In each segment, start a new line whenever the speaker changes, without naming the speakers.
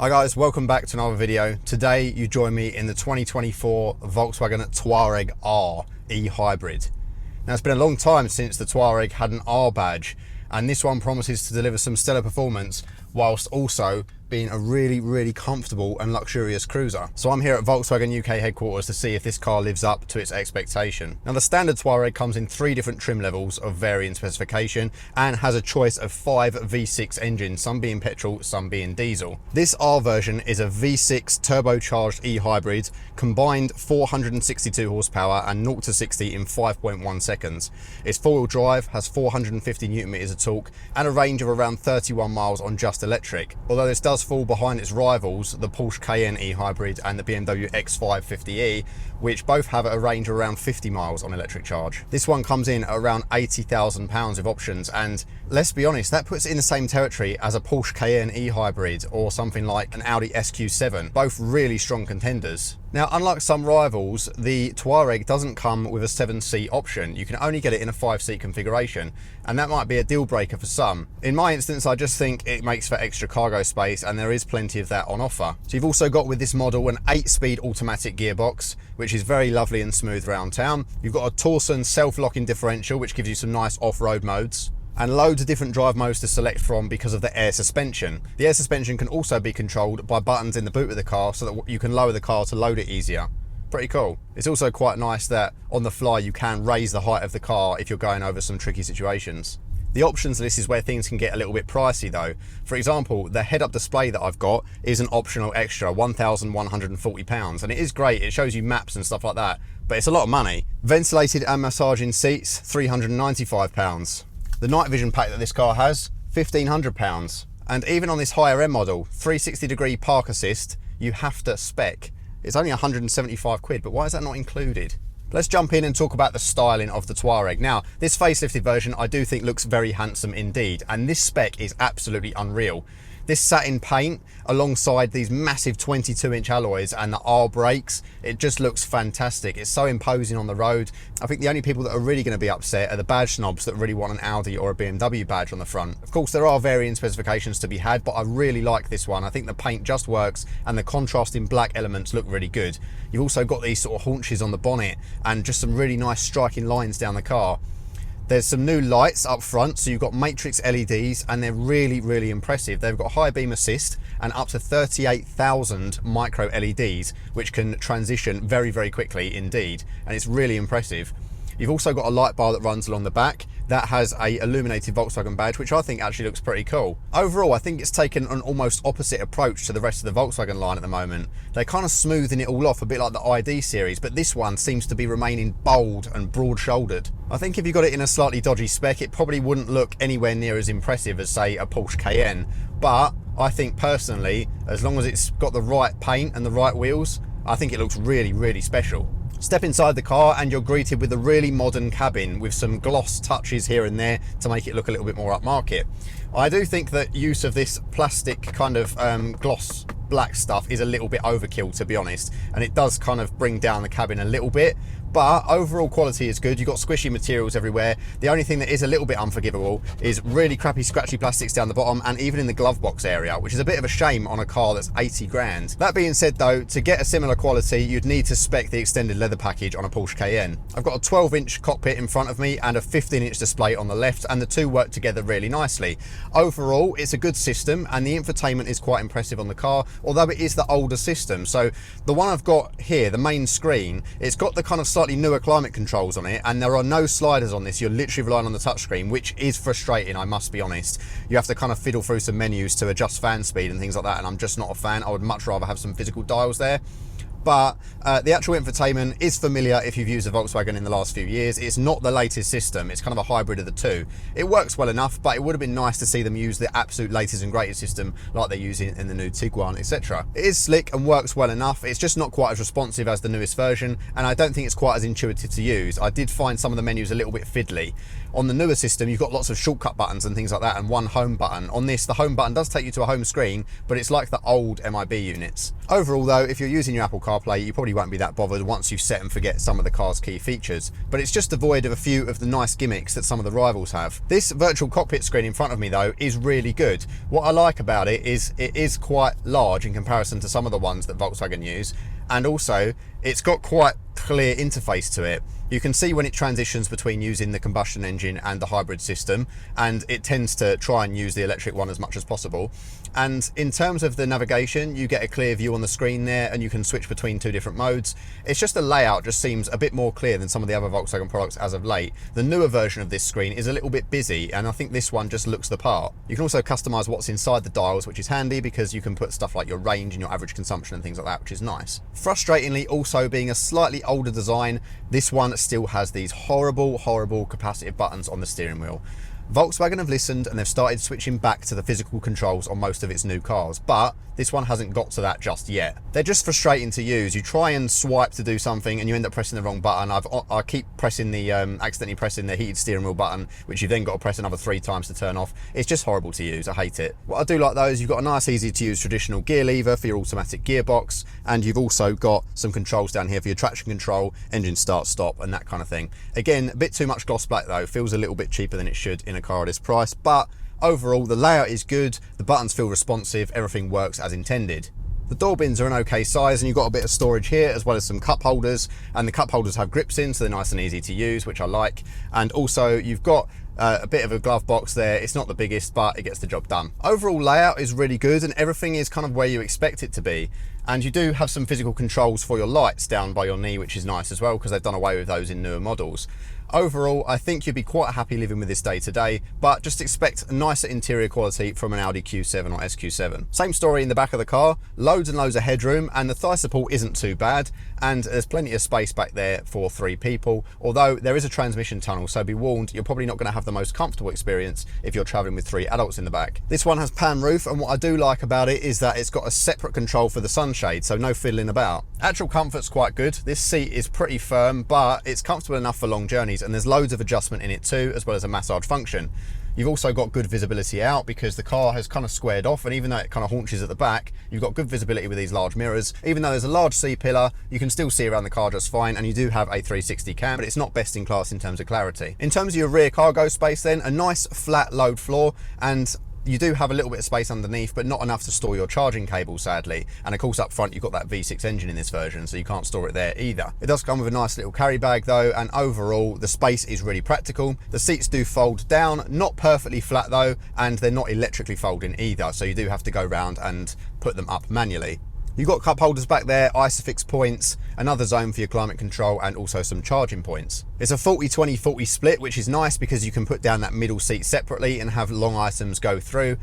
Hi guys, welcome back to another video. Today you join me in the 2024 Volkswagen Touareg R e-hybrid. Now it's been a long time since the Touareg had an R badge, and this one promises to deliver some stellar performance whilst also being a really comfortable and luxurious cruiser. So I'm here at Volkswagen UK headquarters to see if this car lives up to its expectation. Now the standard Touareg comes in 3 different trim levels of varying specification and has a choice of 5 V6 engines, some being petrol, some being diesel. This R version is a V6 turbocharged e-hybrid, combined 462 horsepower and 0 to 60 in 5.1 seconds. It's 4-wheel drive, has 450 Newton meters of torque and a range of around 31 miles on just electric. Although this does fall behind its rivals, the Porsche Cayenne e-hybrid and the BMW X550e, which both have a range of around 50 miles on electric charge. This one comes in at around £80,000 of options, and let's be honest, that puts it in the same territory as a Porsche Cayenne e-hybrid or something like an Audi SQ7, both really strong contenders. Now, unlike some rivals, the Touareg doesn't come with a 7-seat option. You can only get it in a 5-seat configuration, and that might be a deal breaker for some. In my instance, I just think it makes for extra cargo space, and there is plenty of that on offer. So you've also got with this model an 8-speed automatic gearbox, which is very lovely and smooth around town. You've got a Torsen self-locking differential, which gives you some nice off-road modes, and loads of different drive modes to select from because of the air suspension. The air suspension can also be controlled by buttons in the boot of the car so that you can lower the car to load it easier. Pretty cool. It's also quite nice that on the fly you can raise the height of the car if you're going over some tricky situations. The options list is where things can get a little bit pricey though. For example, the head-up display that I've got is an optional extra, £1,140, and it is great. It shows you maps and stuff like that, but it's a lot of money. Ventilated and massaging seats, £395. The night vision pack that this car has, £1,500. And even on this higher end model, 360-degree park assist, you have to spec. It's only 175 quid, but why is that not included? Let's jump in and talk about the styling of the Touareg. Now, this facelifted version I do think looks very handsome indeed, and this spec is absolutely unreal. This satin paint alongside these massive 22-inch alloys and the R brakes, it just looks fantastic. It's so imposing on the road. I think the only people that are really going to be upset are the badge snobs that really want an Audi or a BMW badge on the front. Of course, there are varying specifications to be had, but I really like this one. I think the paint just works and the contrasting black elements look really good. You've also got these sort of haunches on the bonnet and just some really nice striking lines down the car. There's some new lights up front, so you've got matrix LEDs, and they're really impressive. They've got high beam assist and up to 38,000 micro LEDs, which can transition very quickly indeed, and it's really impressive. You've also got a light bar that runs along the back that has a illuminated Volkswagen badge, which I think actually looks pretty cool. Overall, I think it's taken an almost opposite approach to the rest of the Volkswagen line at the moment. They're kind of smoothing it all off, a bit like the ID series, but this one seems to be remaining bold and broad-shouldered. I think if you got it in a slightly dodgy spec, it probably wouldn't look anywhere near as impressive as, say, a Porsche Cayenne. But I think personally, as long as it's got the right paint and the right wheels, I think it looks really special. Step inside the car and you're greeted with a really modern cabin with some gloss touches here and there to make it look a little bit more upmarket. I do think that use of this plastic kind of gloss black stuff is a little bit overkill, to be honest, and it does kind of bring down the cabin a little bit, but overall quality is good. You've got squishy materials everywhere. The only thing that is a little bit unforgivable is really crappy scratchy plastics down the bottom and even in the glove box area, which is a bit of a shame on a car that's 80 grand. That being said though, to get a similar quality, you'd need to spec the extended leather package on a Porsche Cayenne. I've got a 12-inch cockpit in front of me and a 15-inch display on the left, and the two work together really nicely. Overall, it's a good system and the infotainment is quite impressive on the car, although it is the older system. So the one I've got here, the main screen, it's got the kind of slightly newer climate controls on it, and there are no sliders on this. You're literally relying on the touchscreen, which is frustrating, I must be honest. You have to kind of fiddle through some menus to adjust fan speed and things like that, and I'm just not a fan. I would much rather have some physical dials there. But the actual infotainment is familiar if you've used a Volkswagen in the last few years. It's not the latest system, it's kind of a hybrid of the two. It works well enough, but it would have been nice to see them use the absolute latest and greatest system like they're using in the new Tiguan, etc. It is slick and works well enough. It's just not quite as responsive as the newest version, and I don't think it's quite as intuitive to use. I did find some of the menus a little bit fiddly. On the newer system, you've got lots of shortcut buttons and things like that, and one home button. On this, the home button does take you to a home screen, but it's like the old MIB units. Overall though, if you're using your Apple CarPlay, you probably won't be that bothered once you've set and forget some of the car's key features, but it's just devoid of a few of the nice gimmicks that some of the rivals have. This virtual cockpit screen in front of me though is really good. What I like about it is quite large in comparison to some of the ones that Volkswagen use, and also it's got quite clear interface to it. You can see when it transitions between using the combustion engine and the hybrid system, and it tends to try and use the electric one as much as possible. And in terms of the navigation, you get a clear view on the screen there, and you can switch between 2 different modes. It's just the layout just seems a bit more clear than some of the other Volkswagen products as of late. The newer version of this screen is a little bit busy, and I think this one just looks the part. You can also customize what's inside the dials, which is handy because you can put stuff like your range and your average consumption and things like that, which is nice. Frustratingly, also being a slightly older design, this one still has these horrible capacitive buttons on the steering wheel. Volkswagen have listened and they've started switching back to the physical controls on most of its new cars, but this one hasn't got to that just yet. They're just frustrating to use. You try and swipe to do something and you end up pressing the wrong button. I keep pressing the, accidentally pressing the heated steering wheel button, which you've then got to press another 3 times to turn off. It's just horrible to use. I hate it. What I do like though is you've got a nice easy to use traditional gear lever for your automatic gearbox, and you've also got some controls down here for your traction control, engine start, stop, and that kind of thing. Again, a bit too much gloss black though. Feels a little bit cheaper than it should in a car at this price, but overall the layout is good, the buttons feel responsive, everything works as intended. The door bins are an okay size, and you've got a bit of storage here as well as some cup holders, and the cup holders have grips in so they're nice and easy to use, which I like. And also you've got a bit of a glove box there. It's not the biggest, but it gets the job done. Overall layout is really good and everything is kind of where you expect it to be. And you do have some physical controls for your lights down by your knee, which is nice as well because they've done away with those in newer models. Overall, I think you'd be quite happy living with this day to day, but just expect a nicer interior quality from an Audi Q7 or SQ7. Same story in the back of the car, loads and loads of headroom, and the thigh support isn't too bad, and there's plenty of space back there for 3 people, although there is a transmission tunnel, so be warned, you're probably not going to have the most comfortable experience if you're traveling with 3 adults in the back. This one has pan roof, and what I do like about it is that it's got a separate control for the sunshade, so no fiddling about. Actual comfort's quite good. This seat is pretty firm, but it's comfortable enough for long journeys, and there's loads of adjustment in it too, as well as a massage function. You've also got good visibility out because the car has kind of squared off, and even though it kind of haunches at the back, you've got good visibility with these large mirrors. Even though there's a large C-pillar, you can still see around the car just fine, and you do have a 360 cam, but it's not best in class in terms of clarity. In terms of your rear cargo space then, a nice flat load floor, and you do have a little bit of space underneath, but not enough to store your charging cable, sadly. And of course up front you've got that V6 engine in this version, so you can't store it there either. It does come with a nice little carry bag though, and overall the space is really practical. The seats do fold down, not perfectly flat though, and they're not electrically folding either, so you do have to go round and put them up manually. You've got cup holders back there, ISOFIX points, another zone for your climate control, and also some charging points. It's a 40-20-40 split, which is nice because you can put down that middle seat separately and have long items go through.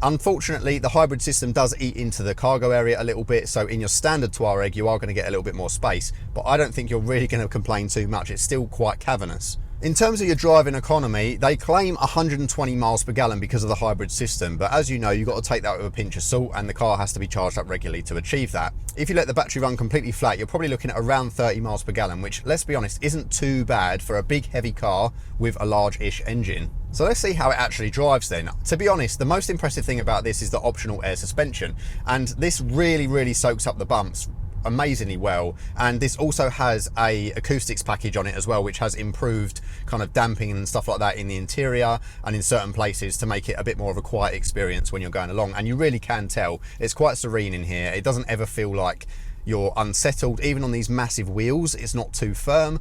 Unfortunately, the hybrid system does eat into the cargo area a little bit, so in your standard Touareg you are going to get a little bit more space, but I don't think you're really going to complain too much. It's still quite cavernous. In terms of your driving economy, they claim 120 miles per gallon because of the hybrid system, but as you know, you've got to take that with a pinch of salt, and the car has to be charged up regularly to achieve that. If you let the battery run completely flat, you're probably looking at around 30 miles per gallon, which, let's be honest, isn't too bad for a big heavy car with a large-ish engine. So let's see how it actually drives then. To be honest, the most impressive thing about this is the optional air suspension, and this really soaks up the bumps amazingly well, and this also has a acoustics package on it as well, which has improved kind of damping and stuff like that in the interior and in certain places to make it a bit more of a quiet experience when you're going along. And you really can tell it's quite serene in here. It doesn't ever feel like you're unsettled. Even on these massive wheels, it's not too firm.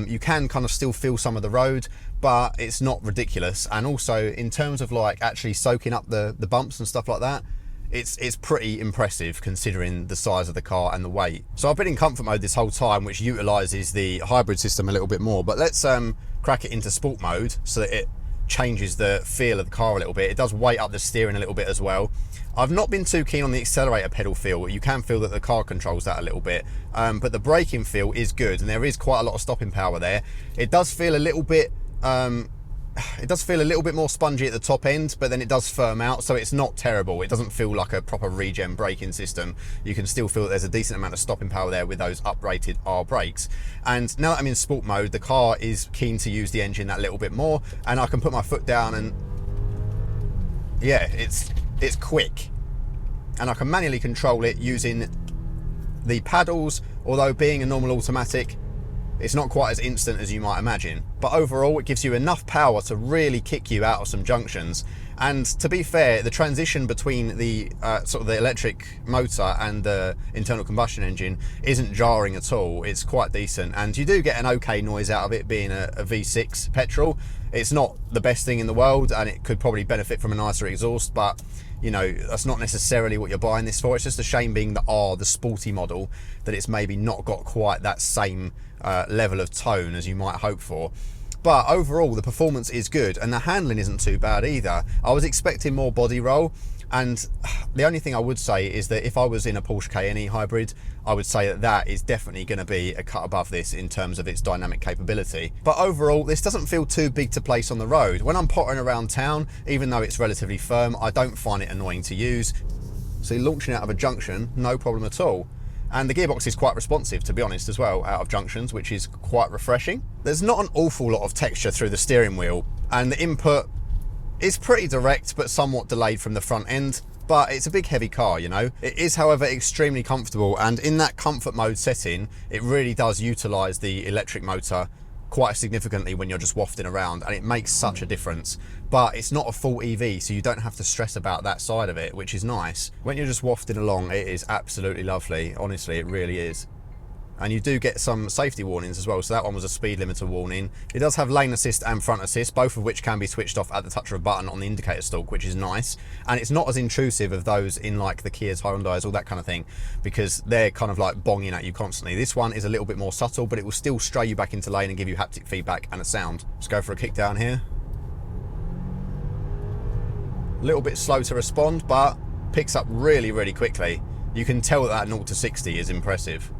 You can kind of still feel some of the road, but it's not ridiculous. And also in terms of like actually soaking up the bumps and stuff like that, it's pretty impressive considering the size of the car and the weight. So I've been in comfort mode this whole time, which utilizes the hybrid system a little bit more, but let's crack it into sport mode so that it changes the feel of the car a little bit. It does weight up the steering a little bit as well. I've not been too keen on the accelerator pedal feel. You can feel that the car controls that a little bit, but the braking feel is good, and there is quite a lot of stopping power there. It does feel a little bit more spongy at the top end, but then it does firm out, so it's not terrible. It doesn't feel like a proper regen braking system. You can still feel that there's a decent amount of stopping power there with those uprated R brakes. And now that I'm in sport mode, the car is keen to use the engine that little bit more, and I can put my foot down and yeah, it's quick. And I can manually control it using The paddles, although being a normal automatic, it's not quite as instant as you might imagine, but overall it gives you enough power to really kick you out of some junctions. And to be fair, the transition between the sort of the electric motor and the internal combustion engine isn't jarring at all. It's quite decent, and you do get an okay noise out of it being a V6 petrol. It's not the best thing in the world, and it could probably benefit from a nicer exhaust, but you know, that's not necessarily what you're buying this for. It's just a shame, being the R, the sporty model, that it's maybe not got quite that same level of tone as you might hope for. But overall, the performance is good, and the handling isn't too bad either. I was expecting more body roll, and the only thing I would say is that if I was in a Porsche Cayenne hybrid, I would say that that is definitely going to be a cut above this in terms of its dynamic capability. But overall, this doesn't feel too big to place on the road. When I'm pottering around town, even though it's relatively firm, I don't find it annoying to use. So launching out of a junction, no problem at all. And the gearbox is quite responsive, to be honest, as well, out of junctions, which is quite refreshing. There's not an awful lot of texture through the steering wheel, and the input is pretty direct but somewhat delayed from the front end. But it's a big heavy car, you know. It is, however, extremely comfortable, and in that comfort mode setting, it really does utilise the electric motor quite significantly when you're just wafting around, and it makes such a difference. But it's not a full EV, so you don't have to stress about that side of it, which is nice. When you're just wafting along, it is absolutely lovely. Honestly, it really is. And you do get some safety warnings as well. So that one was a speed limiter warning. It does have lane assist and front assist, both of which can be switched off at the touch of a button on the indicator stalk, which is nice. And it's not as intrusive of those in like the Kias, Hyundais, all that kind of thing, because they're kind of like bonging at you constantly. This one is a little bit more subtle, but it will still stray you back into lane and give you haptic feedback and a sound. Let's go for a kick down here. A little bit slow to respond, but picks up really, really quickly. You can tell that 0 to 60 is impressive.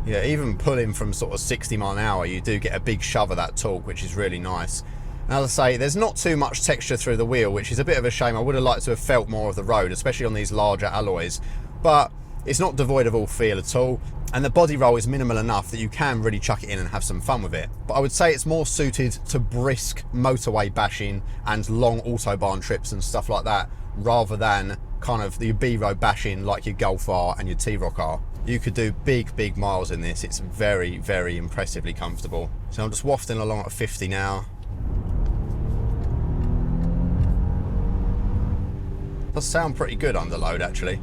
Yeah, even pulling from sort of 60 mile an hour, you do get a big shove of that torque, which is really nice. And as I say, there's not too much texture through the wheel, which is a bit of a shame. I would have liked to have felt more of the road, especially on these larger alloys. But it's not devoid of all feel at all. And the body roll is minimal enough that you can really chuck it in and have some fun with it. But I would say it's more suited to brisk motorway bashing and long autobahn trips and stuff like that, rather than kind of the B-road bashing like your Golf R and your T-Roc R. You could do big miles in this. It's very, very impressively comfortable. So I'm just wafting along at 50 now. Does sound pretty good under load, actually.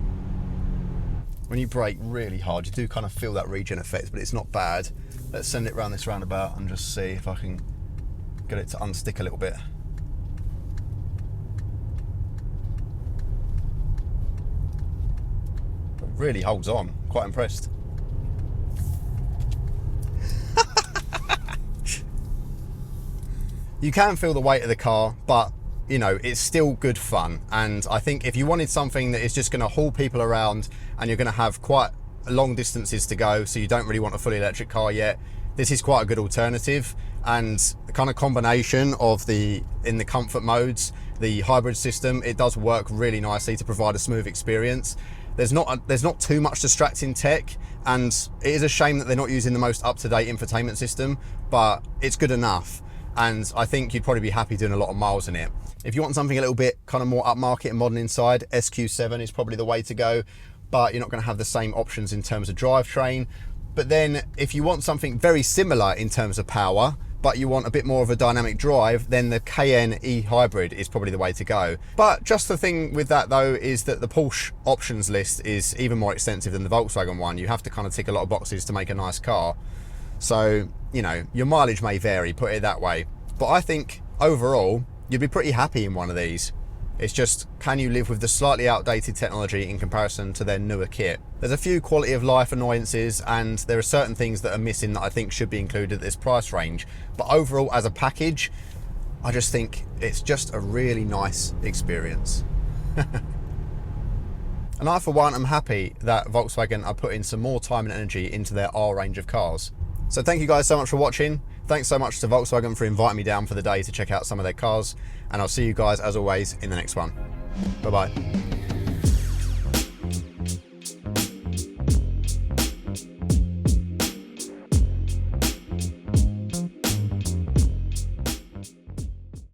When you brake really hard, you do kind of feel that regen effect, but it's not bad. Let's send it round this roundabout and just see if I can get it to unstick a little bit. It really holds on. Quite impressed. You can feel the weight of the car, but you know, it's still good fun. And I think if you wanted something that is just going to haul people around and you're going to have quite long distances to go, so you don't really want a fully electric car yet, this is quite a good alternative. And the kind of combination of in the comfort modes, the hybrid system, it does work really nicely to provide a smooth experience. There's not too much distracting tech, and it is a shame that they're not using the most up-to-date infotainment system, but it's good enough. And I think you'd probably be happy doing a lot of miles in it. If you want something a little bit kind of more upmarket and modern inside, SQ7 is probably the way to go, but you're not going to have the same options in terms of drivetrain. But then if you want something very similar in terms of power, but you want a bit more of a dynamic drive, then the Cayenne e-hybrid is probably the way to go. But just the thing with that though is that the Porsche options list is even more extensive than the Volkswagen one. You have to kind of tick a lot of boxes to make a nice car. So, you know, your mileage may vary, put it that way. But I think overall, you'd be pretty happy in one of these. It's just, can you live with the slightly outdated technology in comparison to their newer kit? There's a few quality of life annoyances, and there are certain things that are missing that I think should be included at this price range. But overall, as a package, I just think it's just a really nice experience. And I, for one, am happy that Volkswagen are putting some more time and energy into their R range of cars. So thank you guys so much for watching. Thanks so much to Volkswagen for inviting me down for the day to check out some of their cars, and I'll see you guys as always in the next one. Bye bye.